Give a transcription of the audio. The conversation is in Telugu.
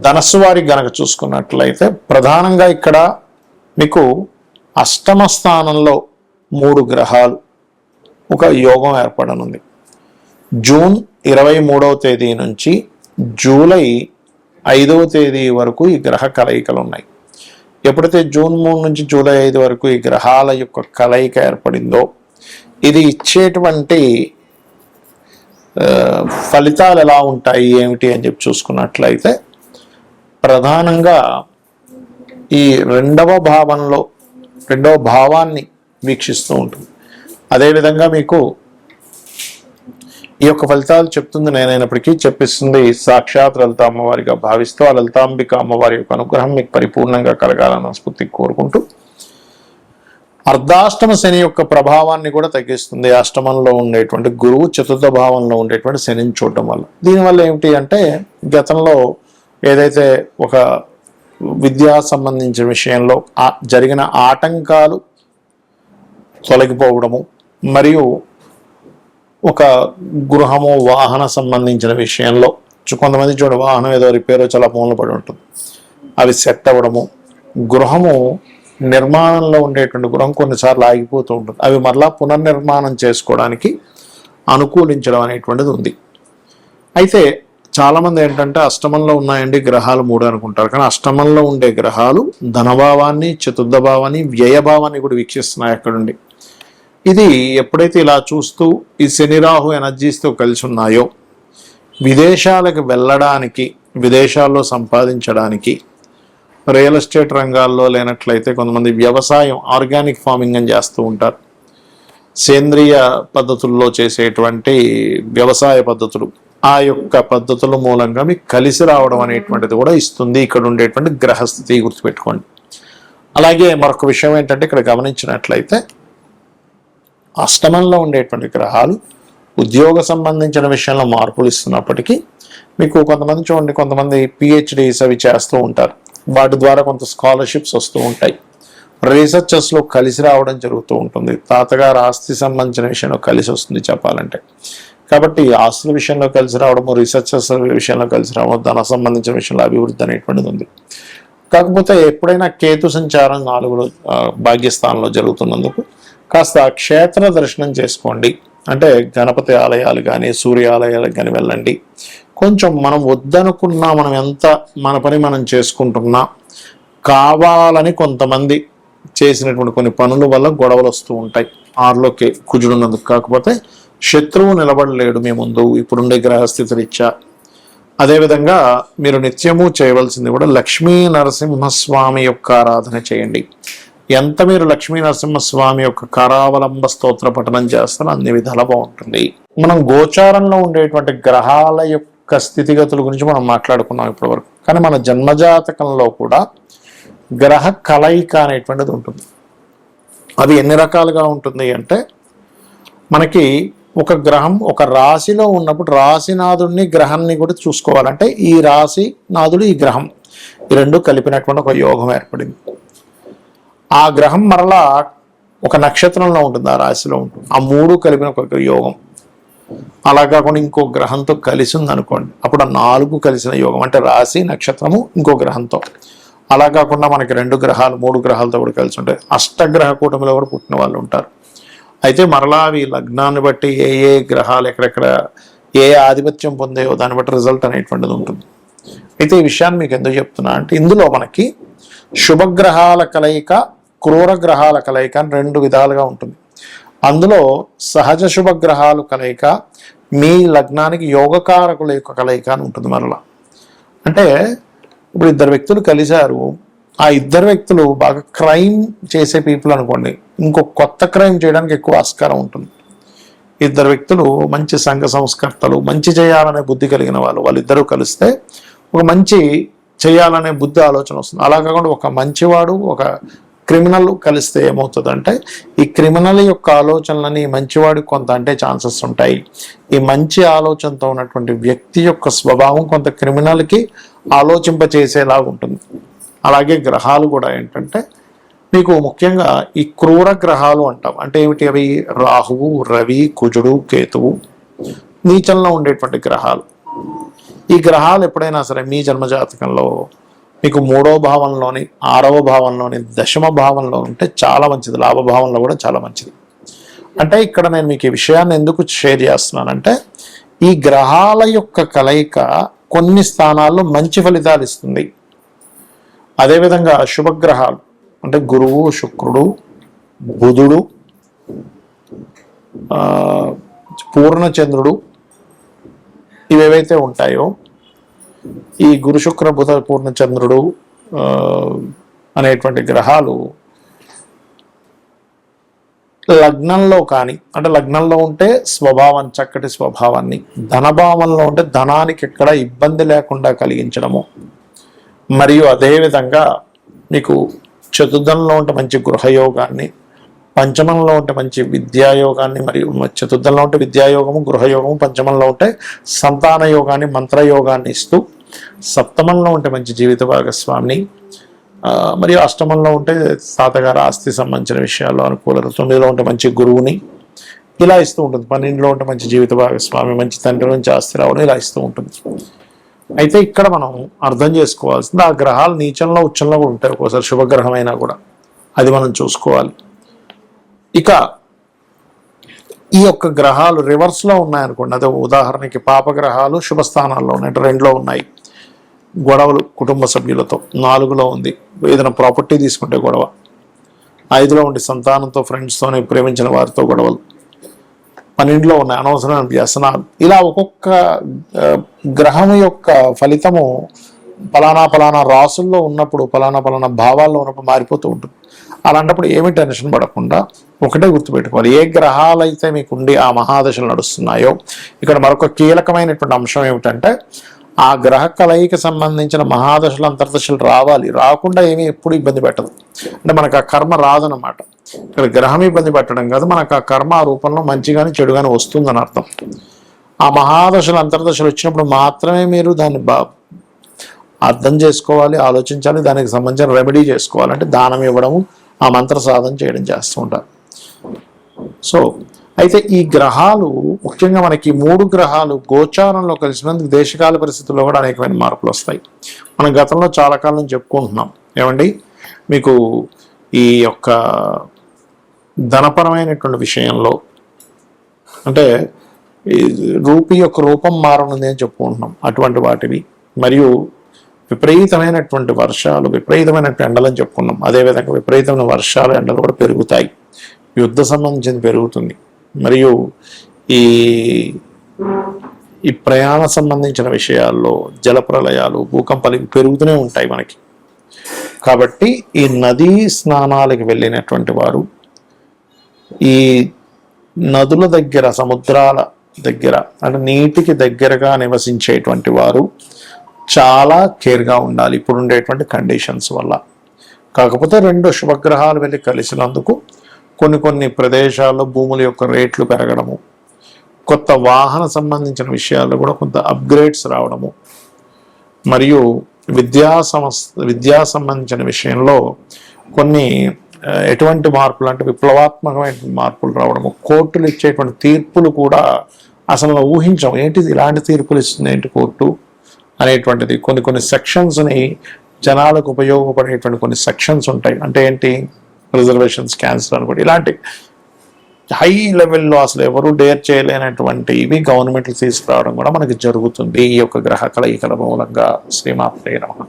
ధనస్సు వారికి గనక చూసుకున్నట్లయితే ప్రధానంగా ఇక్కడ మీకు అష్టమ స్థానంలో 3 గ్రహాలు ఒక యోగం ఏర్పడనుంది. జూన్ 23వ తేదీ నుంచి జూలై 5వ తేదీ వరకు ఈ గ్రహ కలయికలు ఉన్నాయి. ఎప్పుడైతే జూన్ 3 నుంచి జూలై 5 వరకు ఈ గ్రహాల యొక్క కలయిక ఏర్పడిందో ఇది ఇచ్చేటువంటి ఫలితాలు ఎలా ఉంటాయి ఏమిటి అని చెప్పి చూసుకున్నట్లయితే ప్రధానంగా ఈ రెండవ భావాన్ని వీక్షిస్తూ ఉంటుంది. అదేవిధంగా మీకు ఈ యొక్క ఫలితాలు చెప్తుంది నేనైనప్పటికీ చెప్పిస్తుంది సాక్షాత్ లలిత అమ్మవారిగా భావిస్తూ ఆ లలితాంబిక అమ్మవారి యొక్క అనుగ్రహం మీకు పరిపూర్ణంగా కలగాలని స్ఫూర్తి కోరుకుంటూ, అర్ధాష్టమ శని యొక్క ప్రభావాన్ని కూడా తగ్గిస్తుంది. అష్టమంలో ఉండేటువంటి గురువు చతుర్థ భావంలో ఉండేటువంటి శనిని చూడటం వల్ల. దీనివల్ల ఏమిటి అంటే గతంలో ఏదైతే ఒక విద్యా సంబంధించిన విషయంలో జరిగిన ఆటంకాలు తొలగిపోవడము, మరియు ఒక గృహము వాహన సంబంధించిన విషయంలో కొంతమంది వాహనం ఏదో రిపేర్ చాలా మూలన పడి ఉంటుంది, అవి సెట్ అవ్వడము, గృహము నిర్మాణంలో ఉండేటువంటి గృహం కొన్నిసార్లు ఆగిపోతూ ఉంటుంది, అవి మరలా పునర్నిర్మాణం చేసుకోవడానికి అనుకూలించడం అనేటువంటిది ఉంది. అయితే చాలామంది ఏంటంటే అష్టమంలో ఉన్నాయండి గ్రహాలు 3 అనుకుంటారు, కానీ అష్టమంలో ఉండే గ్రహాలు ధనభావాన్ని, చతుర్థ భావాన్ని, వ్యయభావాన్ని కూడా వీక్షిస్తున్నాయి అక్కడుండి. ఇది ఎప్పుడైతే ఇలా చూస్తూ ఈ శని రాహు ఎనర్జీస్తో కలిసి ఉన్నాయో విదేశాలకు వెళ్ళడానికి, విదేశాల్లో సంపాదించడానికి, రియల్ ఎస్టేట్ రంగాల్లో లేనట్లయితే కొంతమంది వ్యవసాయం ఆర్గానిక్ ఫార్మింగ్ అని చేస్తూ ఉంటారు, సేంద్రియ పద్ధతుల్లో చేసేటువంటి వ్యవసాయ పద్ధతులు, ఆ యొక్క పద్ధతుల మూలంగా మీకు కలిసి రావడం అనేటువంటిది కూడా ఇస్తుంది ఇక్కడ ఉండేటువంటి గ్రహస్థితి, గుర్తుపెట్టుకోండి. అలాగే మరొక విషయం ఏంటంటే ఇక్కడ గమనించినట్లయితే అష్టమంలో ఉండేటువంటి గ్రహాలు ఉద్యోగ సంబంధించిన విషయంలో మార్పులు ఇస్తున్నప్పటికీ మీకు కొంతమంది పిహెచ్డీస్ అవి చేస్తూ ఉంటారు, వాటి ద్వారా కొంత స్కాలర్షిప్స్ వస్తూ ఉంటాయి, రీసెర్చెస్లో కలిసి రావడం జరుగుతూ ఉంటుంది, తాతగారు ఆస్తి సంబంధించిన విషయంలో కలిసి వస్తుంది చెప్పాలంటే. కాబట్టి ఆస్తుల విషయంలో కలిసి రావడము, రీసెర్చెస్ విషయంలో కలిసి రావడం, ధన సంబంధించిన విషయంలో అభివృద్ధి అనేటువంటిది ఉంది. కాకపోతే ఎప్పుడైనా కేతు సంచారం 4లో భాగ్యస్థానంలో జరుగుతున్నందుకు కాస్త క్షేత్ర దర్శనం చేసుకోండి. అంటే గణపతి ఆలయాలు కానీ సూర్య ఆలయాలకు కానీ వెళ్ళండి. కొంచెం మనం వద్దనుకున్నా, మనం ఎంత మన పని మనం చేసుకుంటున్నా, కావాలని కొంతమంది చేసినటువంటి కొన్ని పనుల వల్ల గొడవలు వస్తూ ఉంటాయి 6లోకి కుజుడున్నందుకు. కాకపోతే శత్రువు నిలబడలేడు మీ ముందు ఇప్పుడుండే గ్రహస్థితి రీత్యా. అదేవిధంగా మీరు నిత్యము చేయవలసింది కూడా లక్ష్మీ నరసింహస్వామి యొక్క ఆరాధన చేయండి. ఎంత మీరు లక్ష్మీ నరసింహస్వామి యొక్క కరావలంబ స్తోత్ర పఠనం చేస్తారో అన్ని విధాలా బాగుంటుంది. మనం గోచారంలో ఉండేటువంటి గ్రహాల యొక్క స్థితిగతుల గురించి మనం మాట్లాడుకున్నాం ఇప్పటి వరకు, కానీ మన జన్మజాతకంలో కూడా గ్రహ కలయిక అనేటువంటిది ఉంటుంది. అది ఎన్ని రకాలుగా ఉంటుంది అంటే మనకి ఒక గ్రహం ఒక రాశిలో ఉన్నప్పుడు రాశినాథుడిని గ్రహాన్ని కూడా చూసుకోవాలంటే ఈ రాశినాథుడు ఈ గ్రహం ఈ రెండు కలిపినటువంటి ఒక యోగం ఏర్పడింది. ఆ గ్రహం మరలా ఒక నక్షత్రంలో ఉంటుంది, ఆ రాశిలో ఉంటుంది, ఆ 3 కలిపిన ఒక యోగం. అలా కాకుండా ఇంకో గ్రహంతో కలిసి ఉంది అనుకోండి, అప్పుడు ఆ 4 కలిసిన యోగం, అంటే రాశి నక్షత్రము ఇంకో గ్రహంతో. అలా కాకుండా మనకి 2 గ్రహాలు 3 గ్రహాలతో కూడా కలిసి ఉంటాయి. అష్టగ్రహ కూటమిలో కూడా పుట్టిన వాళ్ళు ఉంటారు. అయితే మరలా అవి లగ్నాన్ని బట్టి ఏ గ్రహాలు ఎక్కడెక్కడ ఏ ఆధిపత్యం పొందాయో దాన్ని బట్టి రిజల్ట్ అనేటువంటిది ఉంటుంది. అయితే ఈ విషయాన్ని మీకు ఎందుకు చెప్తున్నా అంటే ఇందులో మనకి శుభగ్రహాల కలయిక, క్రూర గ్రహాల కలయిక అని 2 విధాలుగా ఉంటుంది. అందులో సహజ శుభగ్రహాలు కలయిక, మీ లగ్నానికి యోగకారకుల యొక్క కలయిక అని ఉంటుంది. మరలా అంటే ఇప్పుడు 2 వ్యక్తులు కలిశారు, ఆ 2 వ్యక్తులు బాగా క్రైమ్ చేసే పీపుల్ అనుకోండి, ఇంకో కొత్త క్రైమ్ చేయడానికి ఎక్కువ ఆస్కారం ఉంటుంది. 2 వ్యక్తులు మంచి సంఘ సంస్కర్తలు, మంచి చేయాలనే బుద్ధి కలిగిన వాళ్ళిద్దరూ కలిస్తే ఒక మంచి చేయాలనే బుద్ధి ఆలోచన వస్తుంది. అలా కాకుండా ఒక మంచివాడు ఒక క్రిమినల్ కలిస్తే ఏమవుతుందంటే ఈ క్రిమినల్ యొక్క ఆలోచనలని మంచివాడికి కొంత అంటే ఛాన్సెస్ ఉంటాయి. ఈ మంచి ఆలోచనతో ఉన్నటువంటి వ్యక్తి యొక్క స్వభావం కొంత క్రిమినల్కి ఆలోచింపచేసేలాగా ఉంటుంది. అలాగే గ్రహాలు కూడా ఏంటంటే మీకు ముఖ్యంగా ఈ క్రూర గ్రహాలు అంటాం. అంటే ఏమిటి అవి? రాహువు, రవి, కుజుడు, కేతువు, నీచంలో ఉండేటువంటి గ్రహాలు. ఈ గ్రహాలు ఎప్పుడైనా సరే మీ జన్మజాతకంలో మీకు 3వ భావంలోని 6వ భావంలోని 10వ భావంలో ఉంటే చాలా మంచిది, లాభభావంలో కూడా చాలా మంచిది. అంటే ఇక్కడ నేను మీకు ఈ విషయాన్ని ఎందుకు షేర్ చేస్తున్నానంటే ఈ గ్రహాల యొక్క కలయిక కొన్ని స్థానాల్లో మంచి ఫలితాలు ఇస్తుంది. అదేవిధంగా శుభగ్రహాలు అంటే గురువు, శుక్రుడు, బుధుడు, పూర్ణచంద్రుడు ఇవేవైతే ఉంటాయో ఈ గురు, శుక్ర, బుధ, పూర్ణచంద్రుడు అనేటువంటి గ్రహాలు లగ్నంలో కానీ అంటే లగ్నంలో ఉంటే స్వభావం, చక్కటి స్వభావాన్ని, ధనభావంలో ఉంటే ధనానికి ఎక్కడ ఇబ్బంది లేకుండా కలిగించడము, మరియు అదేవిధంగా మీకు చతుర్థంలో ఉంటే మంచి గృహయోగాన్ని, పంచమంలో ఉంటే మంచి విద్యాయోగాన్ని, మరియు చతుర్థంలో ఉంటే విద్యాయోగము, గృహయోగము, పంచమంలో ఉంటే సంతాన యోగాన్ని, మంత్రయోగాన్ని ఇస్తూ, సప్తమంలో ఉంటే మంచి జీవిత భాగస్వామిని, మరియు అష్టమంలో ఉంటే తాతగారు ఆస్తి సంబంధించిన విషయాల్లో అనుకూలత, 9లో ఉంటే మంచి గురువుని ఇలా ఇస్తూ ఉంటుంది, 12లో ఉంటే మంచి జీవిత భాగస్వామి, మంచి తండ్రి నుంచి ఆస్తి రావడం ఇలా ఇస్తూ ఉంటుంది. అయితే ఇక్కడ మనం అర్థం చేసుకోవాల్సింది ఆ గ్రహాలు నీచంలో ఉచ్చంలో కూడా ఉంటాయి, ఒక్కోసారి శుభగ్రహం అయినా కూడా అది మనం చూసుకోవాలి. ఇక ఈ యొక్క గ్రహాలు రివర్స్లో ఉన్నాయనుకోండి, అదే ఉదాహరణకి పాపగ్రహాలు శుభస్థానాల్లో ఉన్నాయి, 2లో ఉన్నాయి, గొడవలు కుటుంబ సభ్యులతో, 4లో ఉంది ఏదైనా ప్రాపర్టీ తీసుకుంటే గొడవ, 5లో ఉండి సంతానంతో, ఫ్రెండ్స్తోనే, ప్రేమించిన వారితో గొడవలు, 12లో ఉన్నాయి అనవసరమైన వ్యసనాలు. ఇలా ఒక్కొక్క గ్రహం యొక్క ఫలితము పలానా రాసుల్లో ఉన్నప్పుడు, పలానా భావాల్లో ఉన్నప్పుడు మారిపోతూ ఉంటుంది. అలాంటప్పుడు ఏమి టెన్షన్ పడకుండా ఒకటే గుర్తుపెట్టుకోవాలి, ఏ గ్రహాలు అయితే మీకు ఉండి ఆ మహాదశలు నడుస్తున్నాయో, ఇక్కడ మరొక కీలకమైనటువంటి అంశం ఏమిటంటే ఆ గ్రహ కలయిక సంబంధించిన మహాదశలు, అంతర్దశలు రావాలి, రాకుండా ఏమీ ఎప్పుడు ఇబ్బంది పెట్టదు. అంటే మనకు ఆ కర్మ రాదనమాట. ఇక్కడ గ్రహం ఇబ్బంది పెట్టడం కాదు, మనకు ఆ కర్మ ఆ రూపంలో మంచిగాని చెడుగాని వస్తుందని అర్థం. ఆ మహాదశలు, అంతర్దశలు వచ్చినప్పుడు మాత్రమే మీరు దాన్ని అర్థం చేసుకోవాలి, ఆలోచించాలి, దానికి సంబంధించిన రెమెడీ చేసుకోవాలి. అంటే దానం ఇవ్వడము, ఆ మంత్ర సాధన చేయడం చేస్తూ ఉంటారు. సో అయితే ఈ గ్రహాలు ముఖ్యంగా మనకి 3 గ్రహాలు గోచారంలో కలిసినందుకు దేశకాల పరిస్థితుల్లో కూడా అనేకమైన మార్పులు వస్తాయి. మనం గతంలో చాలా కాలం చెప్పుకుంటున్నాం ఏమండి, మీకు ఈ యొక్క ధనపరమైనటువంటి విషయంలో అంటే రూపీ యొక్క రూపం మారనుంది అని చెప్పుకుంటున్నాం, అటువంటి వాటివి, మరియు విపరీతమైనటువంటి వర్షాలు, విపరీతమైనటువంటి ఎండలని చెప్పుకున్నాం. అదేవిధంగా విపరీతమైన వర్షాలు, ఎండలు కూడా పెరుగుతాయి, యుద్ధ సంబంధించింది పెరుగుతుంది, మరియు ఈ ప్రయాణ సంబంధించిన విషయాల్లో జలప్రలయాలు, భూకంపాలు పెరుగుతూనే ఉంటాయి మనకి. కాబట్టి ఈ నదీ స్నానాలకు వెళ్ళినటువంటి వారు, ఈ నదుల దగ్గర, సముద్రాల దగ్గర అంటే నీటికి దగ్గరగా నివసించేటువంటి వారు చాలా కేర్గా ఉండాలి ఇప్పుడు ఉండేటువంటి కండిషన్స్ వల్ల. కాకపోతే 2 శుభగ్రహాలు వెళ్ళి కలిసినందుకు కొన్ని ప్రదేశాల్లో భూముల యొక్క రేట్లు పెరగడము, కొత్త వాహన సంబంధించిన విషయాల్లో కూడా కొంత అప్గ్రేడ్స్ రావడము, మరియు విద్యా సంబంధించిన విషయంలో కొన్ని ఎటువంటి మార్పులు అంటే విప్లవాత్మకమైన మార్పులు రావడము, కోర్టులు ఇచ్చేటువంటి తీర్పులు కూడా అసలు ఊహించాం, ఏంటిది ఇలాంటి తీర్పులు ఇస్తుంది ఏంటి కోర్టు అనేటువంటిది. కొన్ని సెక్షన్స్ని జనాలకు ఉపయోగపడేటువంటి కొన్ని సెక్షన్స్ ఉంటాయి. అంటే ఏంటి, రిజర్వేషన్స్ క్యాన్సిల్ అనుకోండి, ఇలాంటి హై లెవెల్లో అసలు ఎవరు డేర్ చేయలేనటువంటి ఇవి గవర్నమెంట్లు తీసుకురావడం కూడా మనకి జరుగుతుంది ఈ యొక్క గ్రహ కలయికల మూలంగా. శ్రీమాత్రే నమః.